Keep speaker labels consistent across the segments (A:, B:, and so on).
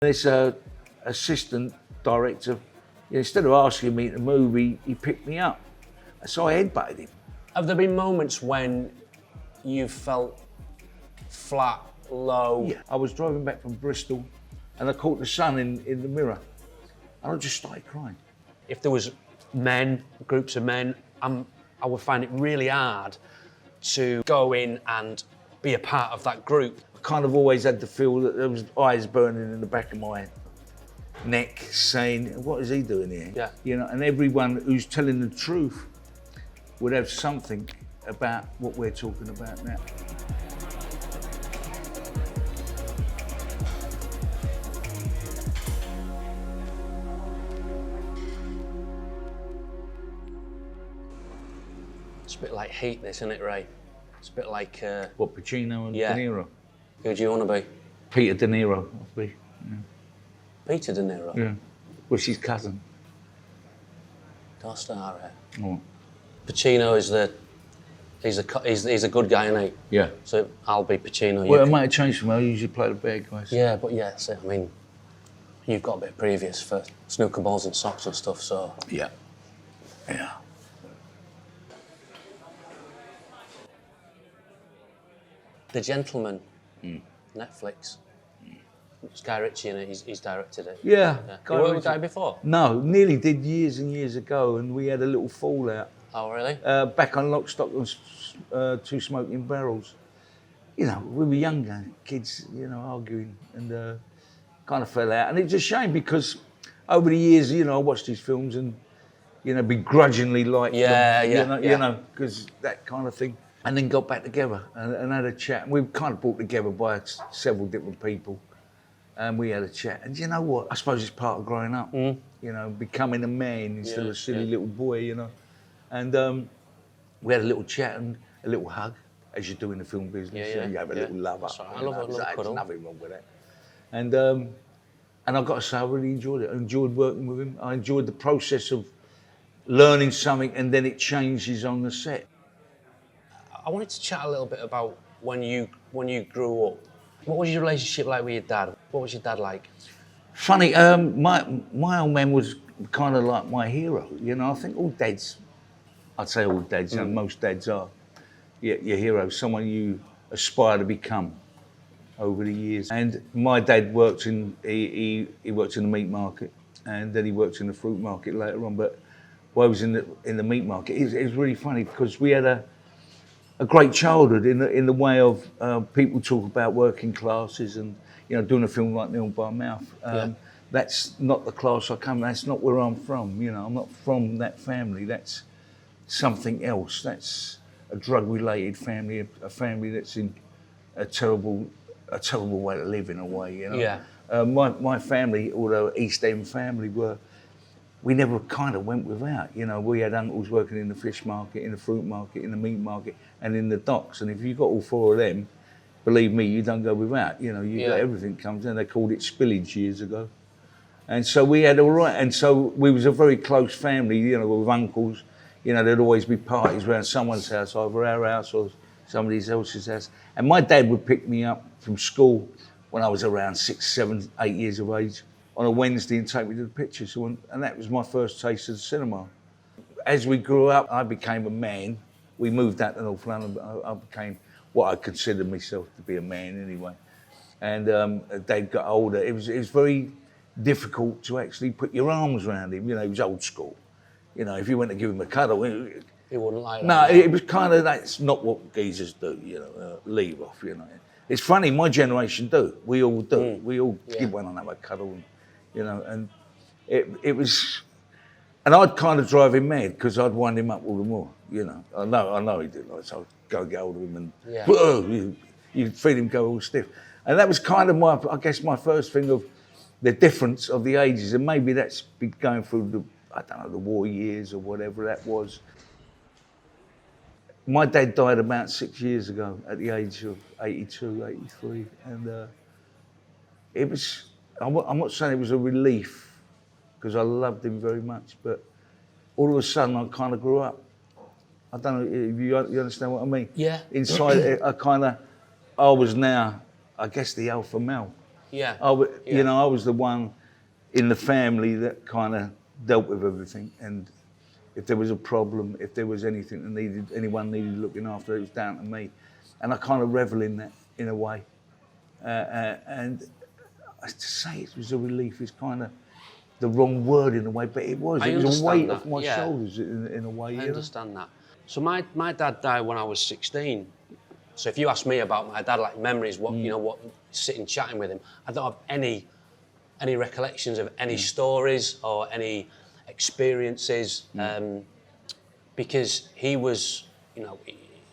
A: This assistant director, instead of asking me to move, he picked me up. So I headbutted him.
B: Have there been moments when you felt flat, low?
A: Yeah. I was driving back from Bristol and I caught the sun in the mirror and I just started crying.
B: If there was men, groups of men, I would find it really hard to go in and be a part of that group.
A: I kind of always had the feel that there was eyes burning in the back of my neck saying, what is he doing here?
B: Yeah.
A: You know, and everyone who's telling the truth would have something about what we're talking about now.
B: It's a bit like Heat, this, isn't it, Ray? It's a bit like...
A: What, Pacino and
B: yeah.
A: De Niro?
B: Who do you want to be?
A: Peter De Niro, I'll be. Yeah.
B: Peter De Niro?
A: Yeah. Well, she's cousin.
B: Don't start it.
A: Oh.
B: Pacino is he's a good guy, isn't he?
A: Yeah.
B: So I'll be Pacino.
A: Well, it might have changed from me. I usually play the bad guys.
B: Yeah, but yeah, so, I mean, you've got a bit of previous for snooker balls and socks and stuff, so...
A: Yeah. Yeah.
B: The Gentleman, Netflix. It's Guy Ritchie in it, he's directed it.
A: Yeah.
B: You worked with Guy before?
A: No, nearly did years and years ago, and we had a little fallout.
B: Oh, really?
A: Back on Lock, Stock and Two Smoking Barrels. You know, we were younger kids, you know, arguing, and kind of fell out. And it's a shame because over the years, you know, I watched these films and, you know, begrudgingly liked them. You know, because that kind of thing. And then got back together and had a chat. And we were kind of brought together by several different people. And we had a chat. And you know what? I suppose it's part of growing up. You know, becoming a man instead of a silly little boy, you know. And we had a little chat and a little hug, as you do in the film business. You have a little love up.
B: I love a little cuddle.
A: There's nothing wrong with that. And I've got to say, I really enjoyed it. I enjoyed working with him. I enjoyed the process of learning something and then it changes on the set.
B: I wanted to chat a little bit about when you grew up. What was your relationship like with your dad? What was your dad like?
A: Funny, my old man was kind of like my hero. You know, I think all dads, I'd say all dads, and most dads are your hero, someone you aspire to become over the years. And my dad worked he worked in the meat market, and then he worked in the fruit market later on. But while I was in the meat market, it was really funny because we had a great childhood in the way of people talk about working classes and, you know, doing a film like Nil by Mouth. That's not the class I come from. That's not where I'm from. You know, I'm not from that family. That's something else. That's a drug-related family, a family that's in a terrible way to live in a way. You know.
B: Yeah.
A: My family, although East End family, we never kind of went without. You know, we had uncles working in the fish market, in the fruit market, in the meat market, and in the docks. And if you got all four of them, believe me, you don't go without. You know, you got everything comes in. They called it spillage years ago. And so we had all right. And so we was a very close family, you know, with uncles. You know, there'd always be parties around someone's house, either our house or somebody else's house. And my dad would pick me up from school when I was around 6, 7, 8 years of age on a Wednesday and take me to the pictures. And that was my first taste of the cinema. As we grew up, I became a man. We moved out to North London, but I became what I considered myself to be a man anyway. And Dad got older. It was very difficult to actually put your arms around him. You know, he was old school. You know, if you went to give him a cuddle,
B: He wouldn't like that.
A: no, it was kind of, that's not what geezers do, you know, leave off, you know. It's funny, my generation do. We all do. We all give one another a cuddle, and, you know, and it was, and I'd kind of drive him mad because I'd wind him up all the more, you know. I know he did, like, so I'd go get hold of him and, whoa, you'd feel him go all stiff. And that was kind of I guess my first thing of the difference of the ages, and maybe that's been going through the war years or whatever that was. My dad died about 6 years ago at the age of 82, 83. And it was, I'm not saying it was a relief because I loved him very much, but all of a sudden I kind of grew up. I don't know if you understand what I mean?
B: Yeah.
A: Inside it, I was now, I guess, the alpha male.
B: Yeah.
A: You know, I was the one in the family that kind of dealt with everything, and if there was a problem, if there was anything that anyone needed looking after, it was down to me, and I kind of revel in that in a way, and to say it was a relief is kind of the wrong word in a way, but it was. It was a weight off my shoulders in a way.
B: I understand that. So my dad died when I was 16. So if you ask me about my dad, like memories, what sitting chatting with him, I don't have any recollections of any stories or any experiences, because he was,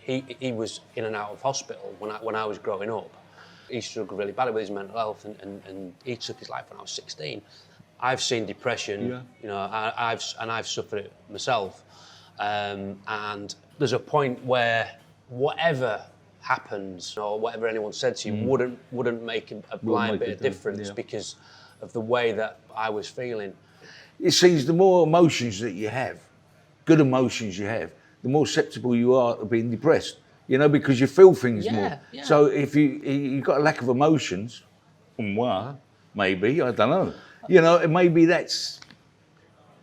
B: he was in and out of hospital when I was growing up. He struggled really badly with his mental health, and he took his life when I was 16. I've seen depression, I've suffered it myself, and there's a point where whatever happens or whatever anyone said to you wouldn't make a blind bit of difference because of the way that I was feeling.
A: It seems the more emotions that you have, good emotions you have, the more susceptible you are to being depressed. Because you feel things more.
B: Yeah.
A: So if you've got a lack of emotions, maybe, I don't know. Maybe that's,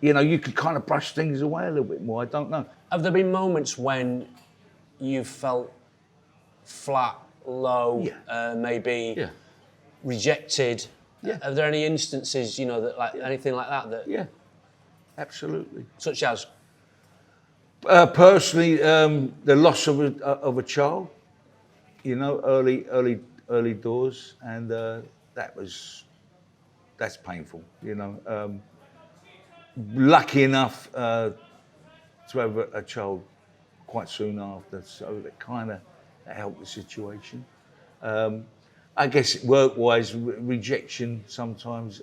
A: you could kind of brush things away a little bit more. I don't know.
B: Have there been moments when you felt flat, low, maybe rejected?
A: Yeah.
B: Are there any instances, that anything like that?
A: Yeah, absolutely.
B: Such as?
A: Personally, the loss of a child, early doors, and that's painful. Lucky enough to have a child quite soon after, so that helped the situation. I guess work-wise, rejection sometimes,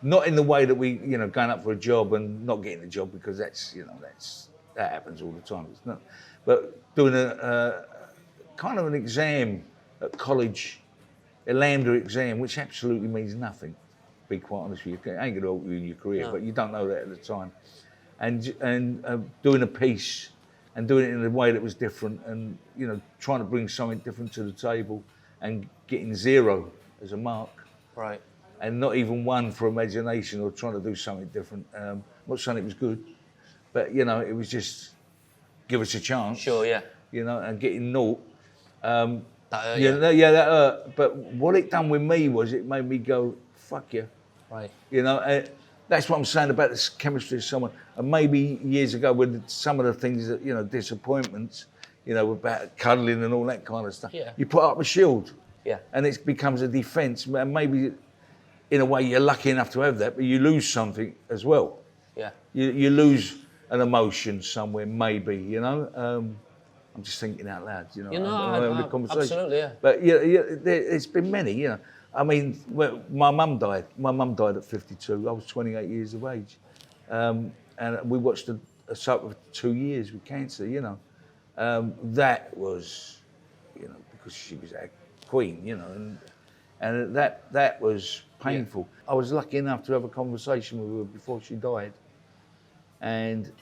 A: not in the way that we, going up for a job and not getting a job, because that happens all the time. It's not, but doing a kind of an exam at college, a Lambda exam, which absolutely means nothing. To be quite honest with you, it ain't going to help you in your career, but you don't know that at the time. And doing a piece and doing it in a way that was different, and trying to bring something different to the table, and getting 0 as a mark.
B: Right.
A: And not even 1 for imagination or trying to do something different. Not saying it was good, but it was just give us a chance.
B: Sure, yeah.
A: And getting 0.
B: That hurt,
A: that hurt. But what it done with me was it made me go, fuck you.
B: Right.
A: That's what I'm saying about this chemistry of someone. And maybe years ago, with some of the things that disappointments, about cuddling and all that kind of stuff.
B: Yeah.
A: You put up a shield.
B: Yeah.
A: And it becomes a defence. And maybe in a way you're lucky enough to have that, but you lose something as well.
B: Yeah.
A: You lose an emotion somewhere, maybe, I'm just thinking out loud,
B: absolutely, yeah.
A: But it's been many, I mean, my mum died. My mum died at 52. I was 28 years of age. And we watched a cycle of 2 years with cancer, that was, because she was our queen, and that was painful. Yeah. I was lucky enough to have a conversation with her before she died, and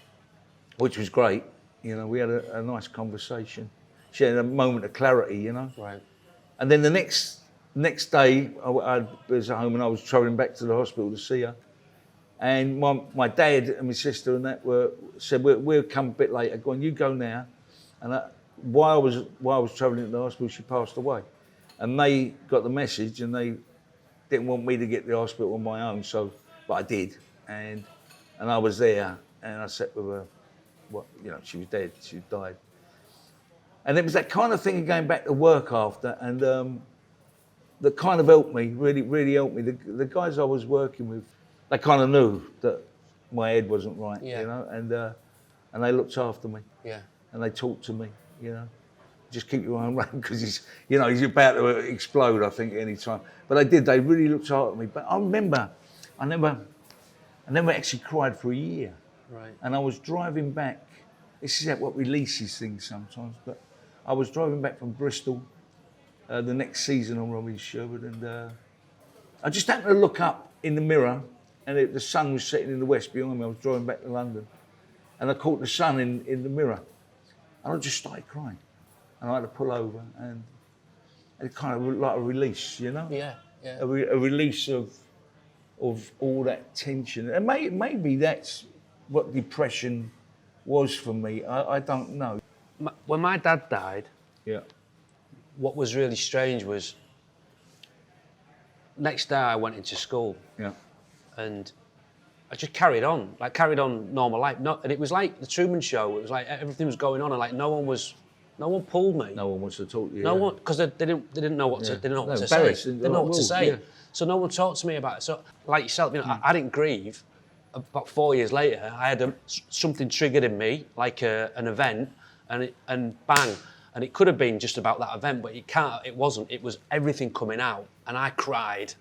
A: which was great. We had a nice conversation. She had a moment of clarity,
B: Right.
A: And then the next day, I was at home and I was travelling back to the hospital to see her. And my dad and my sister and that said, we'll come a bit later. Go on, you go now. And while I was travelling to the hospital, she passed away. And they got the message, and they didn't want me to get to the hospital on my own, but I did. And I was there, and I sat with her. She was dead. She died. And it was that kind of thing of going back to work after, and that kind of helped me, really, really helped me. The guys I was working with, they kind of knew that my head wasn't right, and they looked after me.
B: Yeah.
A: And they talked to me, just keep your own run, because he's about to explode, I think, any time. But they really looked after me. But I remember, I never actually cried for a year.
B: Right.
A: And I was driving back. This is what releases things sometimes. But I was driving back from Bristol the next season on Robbie Sherwood, and I just happened to look up in the mirror, and the sun was setting in the west behind me. I was driving back to London, and I caught the sun in the mirror, and I just started crying, and I had to pull over, and it kind of like a release,
B: Yeah. Yeah.
A: a release of all that tension. And maybe that's what depression was for me. I don't know.
B: When my dad died,
A: Yeah.
B: what was really strange was next day I went into school
A: Yeah.
B: and I just carried on normal life. And it was like the Truman Show. It was like everything was going on, and like no one pulled me.
A: No one wants to talk to you.
B: No one, because they didn't know what to, they didn't know what to say.
A: Embarrassed.
B: They didn't know what to say.
A: Yeah.
B: So no one talked to me about it. So like yourself, I didn't grieve. About 4 years later, I had something triggered in me, like an event, and bang. And it could have been just about that event, but it wasn't. It was everything coming out, and I cried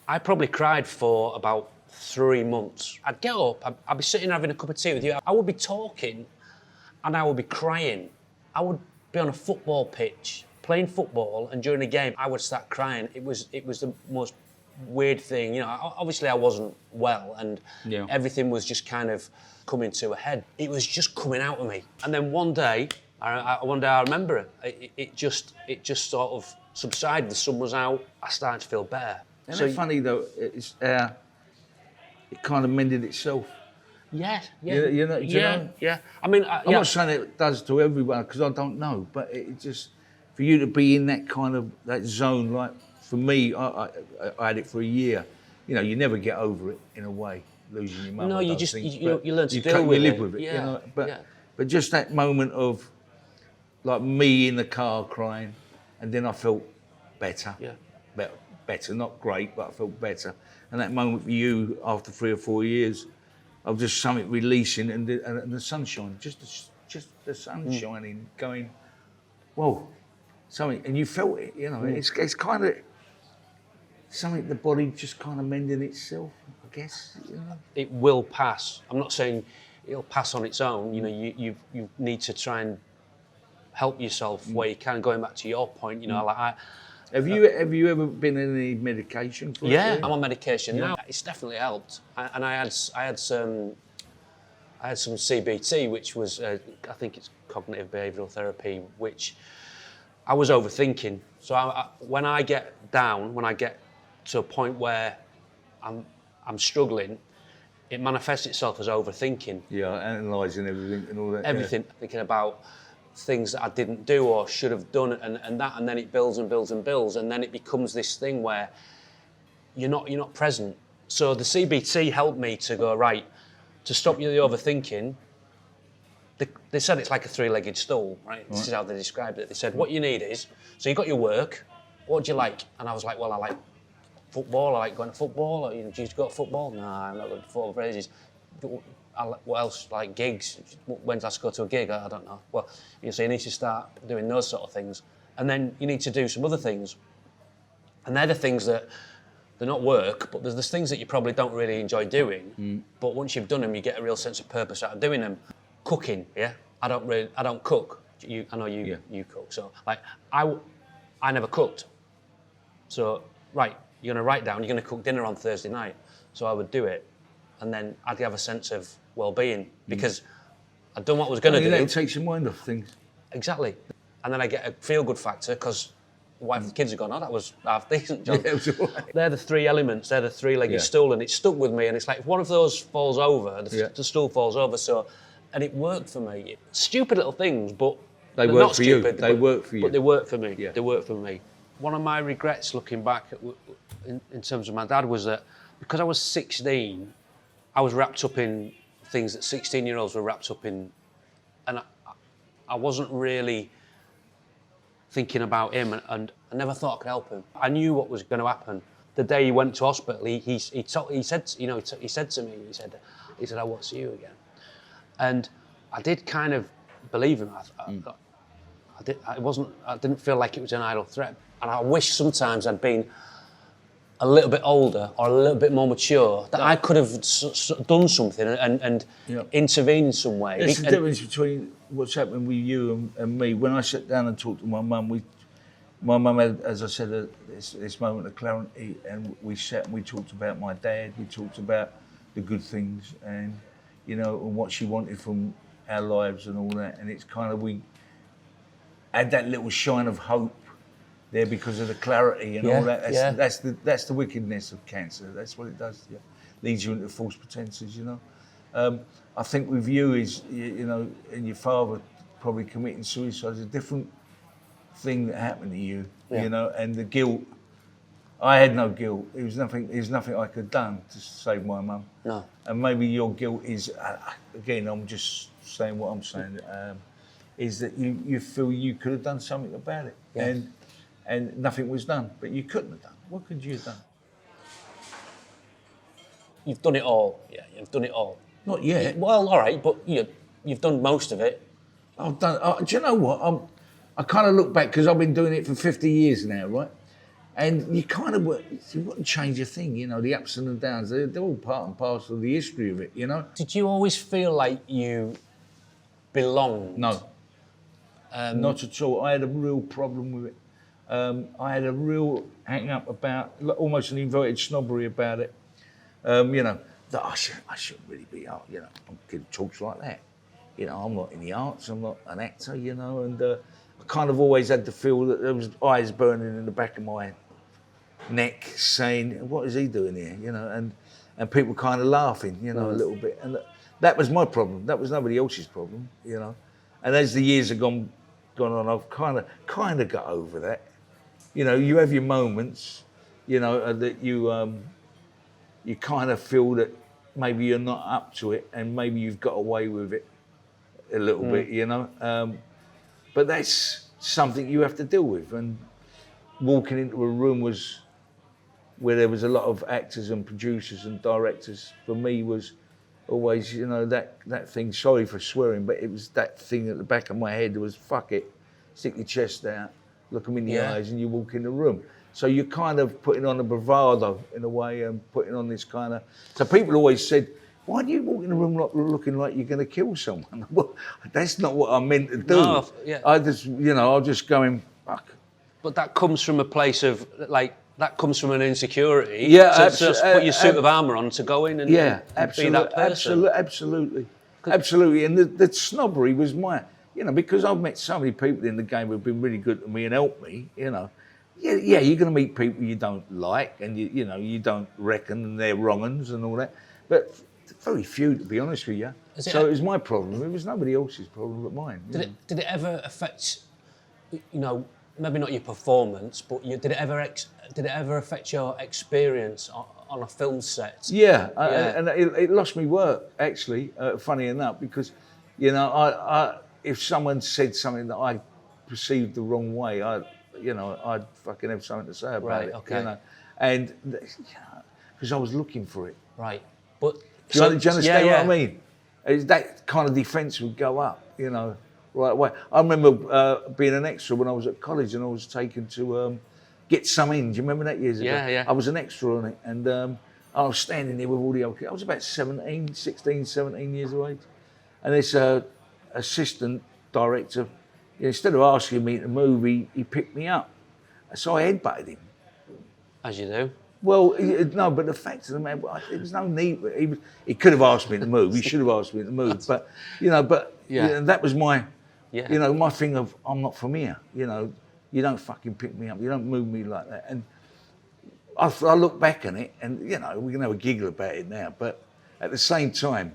B: I probably cried for about 3 months. I'd get up, I'd be sitting having a cup of tea with you. I would be talking and I would be crying. I would be on a football pitch playing football, and during a game I would start crying. It was the most weird thing. Obviously I wasn't well, and everything was just kind of coming to a head. It was just coming out of me. And then one day I remember it just sort of subsided. The sun was out. I started to feel better.
A: Isn't it funny though? It's it kind of mended itself.
B: Yeah.
A: Do you know?
B: Yeah. I mean,
A: I'm not saying it does to everyone because I don't know, but it just for you to be in that kind of that zone. Like for me, I had it for a year. You never get over it in a way, losing your mum.
B: No, you just you learn to deal
A: you
B: with it.
A: live with it.
B: Yeah.
A: But just that moment of like me in the car crying, and then I felt better.
B: Yeah.
A: Better, not great, but I felt better. And that moment for you after 3 or 4 years of just something releasing and the sunshine, just the sun shining, going, whoa, something, and you felt it. It's kind of something the body just kind of mending itself, I guess.
B: It will pass. I'm not saying it'll pass on its own. You need to try and help yourself where you can. Going back to your point,
A: Have you ever been on any medication for it?
B: Yeah, I'm on medication now. It's definitely helped. And I had some CBT, which was I think it's cognitive behavioural therapy, which I was overthinking. So when I get down, when I get to a point where I'm struggling, it manifests itself as overthinking.
A: Yeah, analysing everything and all that.
B: Everything, thinking about things that I didn't do or should have done, and then it builds and builds and builds, and then it becomes this thing where you're not present. So the CBT helped me to go, right, to stop the overthinking. They said it's like a three-legged stool, right? This is how they described it. They said what you need is, so you got your work, what do you like? And I was like, well, I like football, I like going to football. Or, do you go to football? No, I'm not going to football for ages. What else? Like gigs? When's last go to a gig? I don't know. Well, so you need to start doing those sort of things, and then you need to do some other things, and they're the things that they're not work, but there's things that you probably don't really enjoy doing. But once you've done them, you get a real sense of purpose out of doing them. Cooking, yeah. I don't cook. I know you cook. So like I never cooked. So right, you're gonna write down. You're gonna cook dinner on Thursday night. So I would do it. And then I'd have a sense of well-being because I'd done what I was going to do.
A: It takes your mind off things.
B: Exactly. And then I get a feel-good factor because the wife and the kids are gone, that was half decent, John.
A: Yeah, it was all right.
B: They're the three elements, they're the three-legged stool, and it stuck with me. And it's like, if one of those falls over, the stool falls over. And it worked for me. Stupid little things, but
A: they work
B: not
A: for
B: stupid,
A: you. They work for you.
B: But they work for me.
A: Yeah.
B: They work for me. One of my regrets looking back in terms of my dad was that because I was 16, I was wrapped up in things that 16-year-olds were wrapped up in, and I wasn't really thinking about him, and I never thought I could help him. I knew what was going to happen. The day he went to hospital, he said to me, he said, I won't see you again. And I did kind of believe him. I didn't feel like it was an idle threat. And I wish sometimes I'd been a little bit older or a little bit more mature, that I could have done something and intervened in some way.
A: There's the difference between what's happening with you and me. When I sat down and talked to my mum, my mum had, as I said, this moment of clarity, and we sat and we talked about my dad, we talked about the good things and, and what she wanted from our lives and all that. And it's kind of, we had that little shine of hope there because of the clarity and
B: Yeah,
A: all that.
B: yeah.
A: That's the wickedness of cancer. That's what it does. Yeah. Leads you into false pretenses, you know. I think with you is, you know, and your father probably committing suicide is a different thing that happened to you, you know, and the guilt. I had no guilt. There was nothing I could have done to save my mum.
B: No.
A: And maybe your guilt is, again, I'm just saying what I'm saying, is that you feel you could have done something about it, and nothing was done, but you couldn't have done. What could you have done?
B: You've done it all. Yeah, you've done it all.
A: Not yet.
B: Well, all right, but you've done most of it.
A: I've done. Do you know what? I kind of look back because I've been doing it for 50 years now, right? And you kind of wouldn't change a thing, you know. The ups and the downs, they're all part and parcel of the history of it, you know.
B: Did you always feel like you belonged?
A: No, not at all. I had a real problem with it. I had a real hang up about, almost an inverted snobbery about it. You know, that I shouldn't really be art. You know, I'm kid talks like that. You know, I'm not in the arts. I'm not an actor. You know, and I kind of always had to feel that there was eyes burning in the back of my neck, saying, "What is he doing here?" You know, and people kind of laughing. You know, a little bit, and that was my problem. That was nobody else's problem. You know, and as the years have gone on, I've kind of got over that. You know, you have your moments. You know, that you kind of feel that maybe you're not up to it and maybe you've got away with it a little bit, you know. But that's something you have to deal with. And walking into a room where there was a lot of actors and producers and directors, for me was always, you know, that thing, sorry for swearing, but it was that thing at the back of my head that was, fuck it, stick your chest out, look them in the eyes and you walk in the room. So you're kind of putting on a bravado in a way and putting on this kind of... So people always said, why do you walk in the room looking like you're going to kill someone? Well, that's not what I meant to do.
B: No, yeah.
A: I just, you know, I was just going, fuck.
B: But that comes from a place of, like, that comes from an insecurity.
A: Yeah,
B: to just put your suit of armour on to go in and, and be that person. Absolutely. And the snobbery was my... You know, because I've met so many people in the game who've been really good to me and helped me, you know. Yeah, you're going to meet people you don't like and, you know, you don't reckon and they're wrong uns and all that. But very few, to be honest with you. So it was my problem. It was nobody else's problem but mine. Did it ever affect, you know, maybe not your performance, but did it ever affect your experience on a film set?
A: Yeah. And it lost me work, actually, funny enough, because, you know, I if someone said something that I perceived the wrong way, I'd fucking have something to say about it. Okay. You know? And because I was looking for it.
B: Right. But
A: do you understand what I mean? That kind of defence would go up, you know, right away. I remember being an extra when I was at college and I was taken to Get Some In. Do you remember that years ago?
B: Yeah.
A: I was an extra on it and I was standing there with all the old kids. I was about 16, 17 years of age. And this assistant director, instead of asking me to move, he picked me up. So I headbutted him. As you do. Well, no, but the fact of the matter, there was no need. He could have asked me to move. He should have asked me to move. But, you know, that was my, you know, my thing of, I'm not from here. You know, you don't fucking pick me up. You don't move me like that. And I look back on it and, you know, we can have a giggle about it now. But at the same time,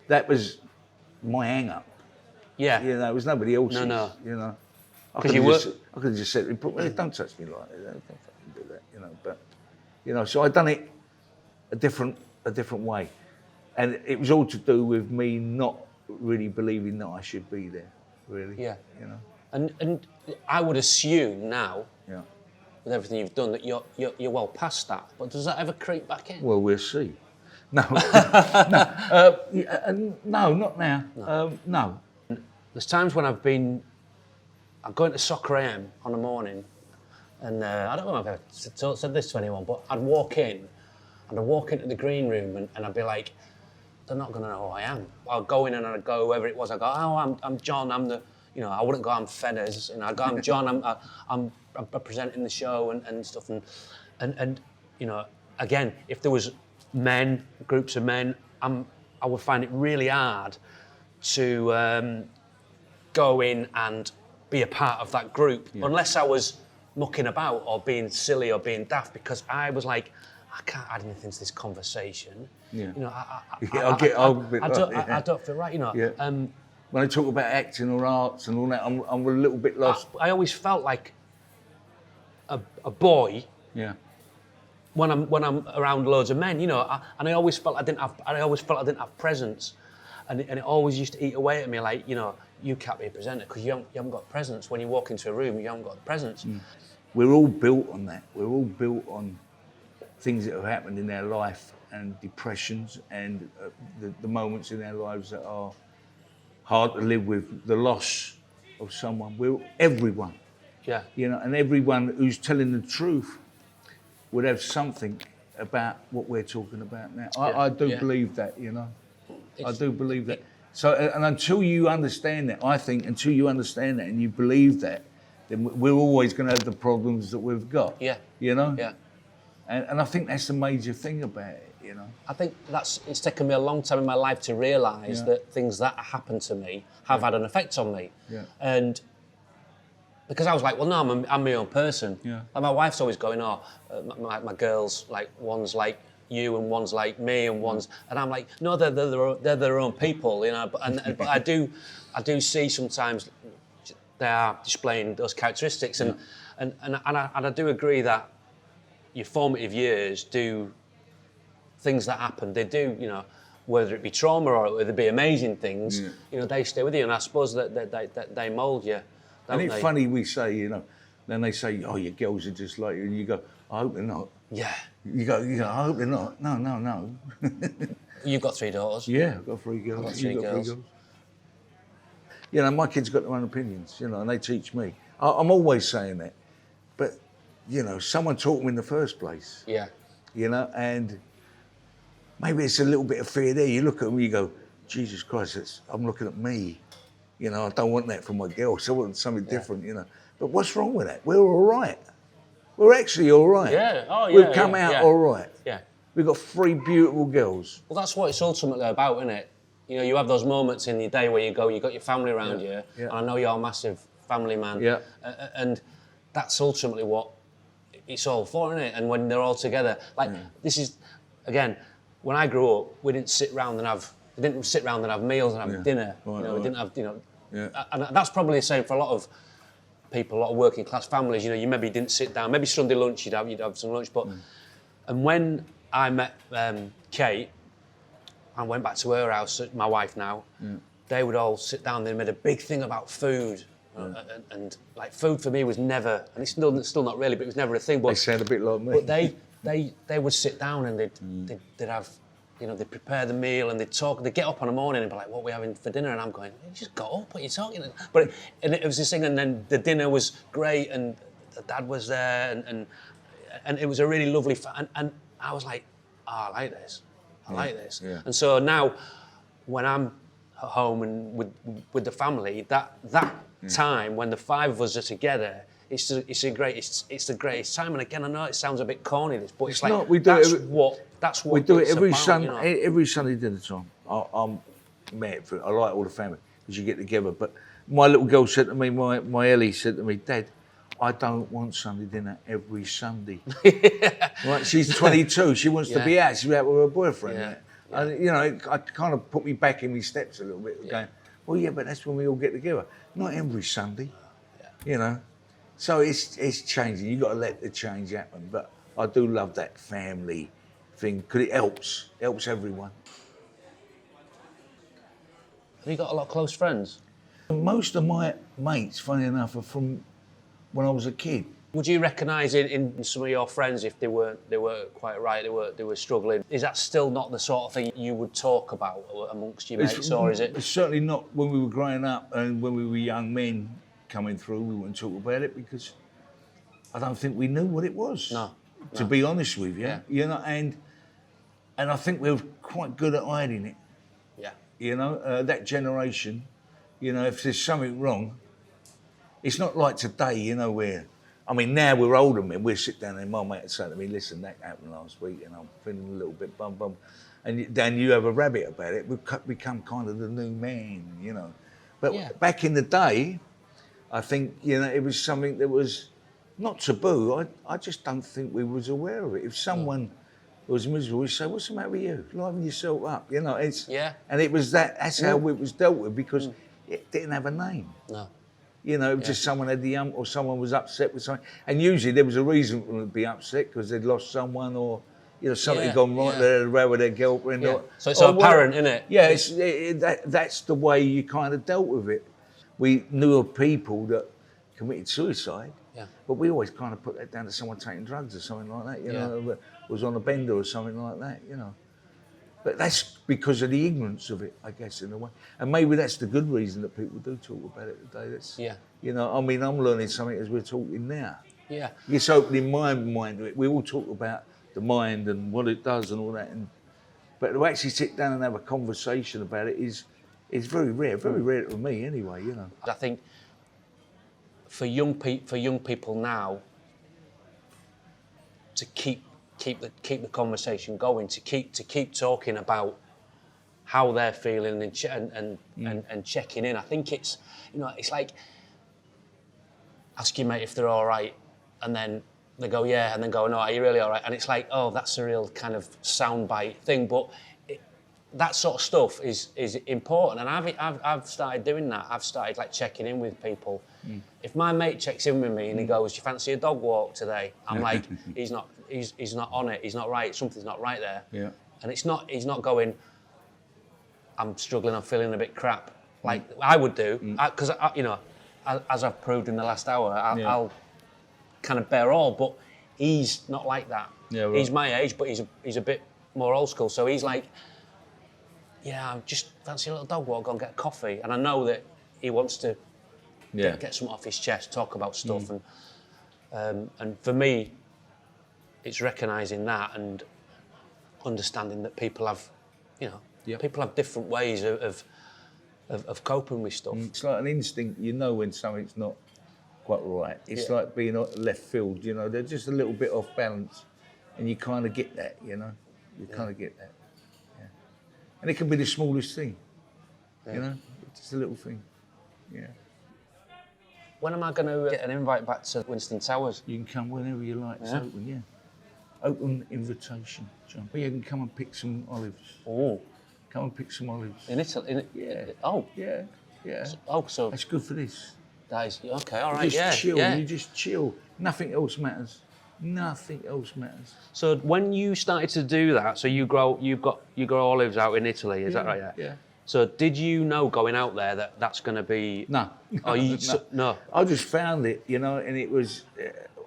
A: that was my hang-up. Yeah. You know, it was nobody else's. No. You know. I could have just said, don't touch me like that. Don't fucking do that, you know. But, you know, so I'd done it a different way. And it was all to do with me not really believing that I should be there, really. Yeah. You know.
B: And I would assume now, with everything you've done, that you're well past that. But does that ever creep back in?
A: Well, we'll see. No. No, not now. No.
B: There's times when I'm going to Soccer AM on a morning, and I don't know if I've said this to anyone, but I'd walk in, and I'd walk into the green room, and I'd be like, they're not going to know who I am. I'll go in and I'd go, whoever it was, I'd go, oh, I'm John, I'm the, you know, I wouldn't go, I'm Fenners, you know, I'd go, I'm John, I'm presenting the show and stuff, and you know, again, if there was groups of men, I would find it really hard to go in and be a part of that group, unless I was mucking about or being silly or being daft because I was like, I can't add anything to this conversation.
A: Yeah.
B: You know,
A: I
B: I don't feel right. You know.
A: Yeah. When I talk about acting or arts and all that, I'm a little bit lost.
B: I always felt like a boy.
A: Yeah.
B: When I'm around loads of men, you know, and I always felt I didn't have presence, and it always used to eat away at me. Like, you know, you can't be a presenter because you haven't got presence. When you walk into a room, you haven't got presence.
A: We're all built on that. We're all built on things that have happened in our life and depressions and the moments in our lives that are hard to live with, the loss of someone. Everyone,
B: Yeah.
A: you know, and everyone who's telling the truth would have something about what we're talking about now. I do believe that, you know. I do believe that. So, and until you understand that, I think until you understand that and you believe that, then we're always going to have the problems that we've got.
B: Yeah.
A: You know?
B: Yeah.
A: And I think that's the major thing about it, you know.
B: I think it's taken me a long time in my life to realise that things that happened to me have had an effect on me.
A: Yeah.
B: And because I was like, well, no, I'm my own person.
A: Yeah.
B: Like my wife's always going, my girls, like one's like you and one's like me and one's, and I'm like, no, they're their own people, you know. But I do see sometimes they are displaying those characteristics, and I do agree that your formative years do things that happen. They do, you know, whether it be trauma or whether it be amazing things, you know, they stay with you, and I suppose that they mould you.
A: And it's funny we say, you know, then they say, oh, your girls are just like you, and you go, I hope they're not.
B: Yeah.
A: You go, I hope they're not. No.
B: You've got 3 daughters.
A: Yeah, I've got 3 girls.
B: I've got 3 girls.
A: You know, my kids got their own opinions, you know, and they teach me. I'm always saying that. But, you know, someone taught them in the first place.
B: Yeah.
A: You know, and maybe it's a little bit of fear there. You look at them, you go, Jesus Christ, I'm looking at me. You know, I don't want that from my girls. I want something different, you know. But what's wrong with that? We're all right. We're actually all right.
B: Yeah. Oh, yeah.
A: We've come out all right.
B: Yeah.
A: We've got 3 beautiful girls.
B: Well, that's what it's ultimately about, isn't it? You know, you have those moments in your day where you got your family around you, and I know you're a massive family man.
A: Yeah.
B: And that's ultimately what it's all for, isn't it? And when they're all together, like this is, again, when I grew up, we didn't sit round and have meals and have dinner.
A: Right,
B: you know, we didn't have, you know,
A: Yeah.
B: and that's probably the same for a lot of people, a lot of working class families. You know, you maybe didn't sit down. Maybe Sunday lunch you'd have some lunch, but and when I met Kate, I went back to her house, my wife now. They would all sit down. They made a big thing about food, and like food for me was never, and it's still not really, but it was never a thing. But
A: They sound a bit like me.
B: But they would sit down and they'd have, you know, they'd prepare the meal and they'd talk. They'd get up on the morning and be like, "What are we having for dinner?" And I'm going, "You just got up. What are you talking?" But it was this thing, and then the dinner was great, and the dad was there, and it was a really lovely. And I was like, "Oh, I like this. I like this."
A: Yeah.
B: And so now, when I'm at home and with the family, that time when the 5 of us are together, it's the greatest time. And again, I know it sounds a bit corny, this, but it's like
A: not. We do
B: that's what
A: we do it every
B: about,
A: Sunday.
B: you know?
A: Every Sunday dinner time. I'm mad for it. I like all the family because you get together. But my little girl said to me, my Ellie said to me, "Dad, I don't want Sunday dinner every Sunday." Right? She's 22. She wants to be out. She's out with her boyfriend.
B: Yeah.
A: Right? And, you know, it kind of put me back in my steps a little bit, going, "Well, yeah, but that's when we all get together. Not every Sunday." You know. So it's changing. You've got to let the change happen. But I do love that family thing because it helps everyone.
B: Have you got a lot of close friends?
A: Most of my mates, funny enough, are from when I was a kid.
B: Would you recognise in some of your friends if they weren't quite right, they were struggling? Is that still not the sort of thing you would talk about amongst your mates, or is it?
A: It's certainly not when we were growing up and when we were young men coming through. We wouldn't talk about it because I don't think we knew what it was.
B: No.
A: To be honest with you,
B: Yeah.
A: you know, and I think we were quite good at hiding it.
B: Yeah.
A: You know, that generation, you know, if there's something wrong, it's not like today, you know, where, I mean, now we're older men, we'll sit down and my mate would say to me, "Listen, that happened last week and I'm feeling a little bit bum. And then you have a rabbit about it, we've become kind of the new man, you know. But back in the day, I think, you know, it was something that was not taboo. I just don't think we was aware of it. If someone was miserable, we'd say, "What's the matter with you? Liven yourself up." You know, it's and it was that's how it was dealt with because it didn't have a name.
B: No.
A: You know, just someone had the hump or someone was upset with something, and usually there was a reason for them to be upset because they'd lost someone or. You know, something gone right, they're around with their girlfriend.
B: Yeah.
A: Or,
B: so it's apparent, isn't it?
A: Yeah, that's the way you kind of dealt with it. We knew of people that committed suicide, but we always kind of put that down to someone taking drugs or something like that, you know, was on a bender or something like that, you know. But that's because of the ignorance of it, I guess, in a way. And maybe that's the good reason that people do talk about it today. That's, you know, I mean, I'm learning something as we're talking now.
B: Yeah.
A: It's opening my mind to it. We all talk about the mind and what it does and all that, but to actually sit down and have a conversation about it is very rare for me anyway, you know.
B: I think for young people now to keep the conversation going, to keep talking about how they're feeling and checking in. I think it's, you know, it's like ask your mate if they're all right, and then they go, yeah, and then go, no, are you really all right? And it's like, oh, that's a real kind of soundbite thing. But that sort of stuff is important. And I've started doing that. I've started like checking in with people. If my mate checks in with me and he goes, do you fancy a dog walk today? I'm like, he's not on it. He's not right. Something's not right there. Yeah. And he's not going, I'm struggling, I'm feeling a bit crap. Like I would do. Because, you know, as I've proved in the last hour, I'll kind of bear all, but he's not like that. Yeah, right. He's my age, but he's a bit more old school. So he's like, yeah, I just fancy a little dog walk, go and get a coffee. And I know that he wants to get something off his chest, talk about stuff. And for me, it's recognising that and understanding that people have, you know, people have different ways of coping with stuff.
A: It's like an instinct, you know when something's not quite right. It's like being left field, you know, they're just a little bit off balance and you kind of get that, you know, you kind of get that. Yeah. And it can be the smallest thing, you know, it's just a little thing,
B: When am I going to get an invite back to Winstone Towers?
A: You can come whenever you like, it's open, Open invitation, John. But you can come and pick some olives.
B: Oh.
A: Come and pick some olives.
B: In Italy? Oh.
A: Yeah.
B: So...
A: That's good for this.
B: That is, okay, all right,
A: You just chill. Nothing else matters.
B: So when you started to do that, so you grow olives out in Italy, is that right?
A: Yeah.
B: So did you know going out there that that's going to be...
A: No.
B: No.
A: I just found it, you know, and it was...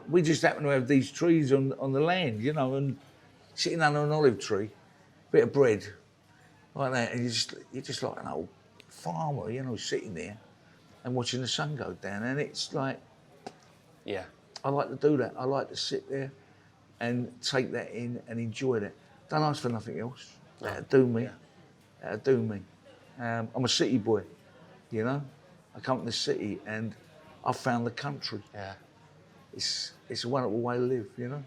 A: we just happened to have these trees on the land, you know, and sitting under an olive tree, bit of bread, like that, and you're just like an old farmer, you know, sitting there and watching the sun go down, and it's like, I like to do that. I like to sit there and take that in and enjoy that. Don't ask for nothing else. That'll do me. I'm a city boy, you know. I come from the city and I found the country. Yeah. It's a wonderful way to live, you know.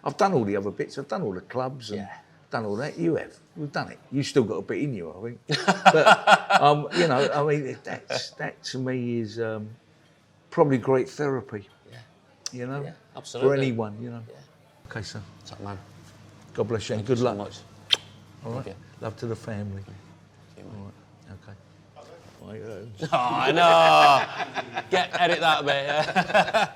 A: I've done all the other bits. I've done all the clubs and done all that. You have. We've done it. You've still got a bit in you, I think. But, you know, I mean, that to me is probably great therapy. Yeah. You know? Yeah, absolutely. For anyone, you know. Yeah. Okay, sir.
B: Top man.
A: God bless you and good luck.
B: So much.
A: All right. Love to the family.
B: All
A: right. Okay.
B: Oh, I know. Edit that bit.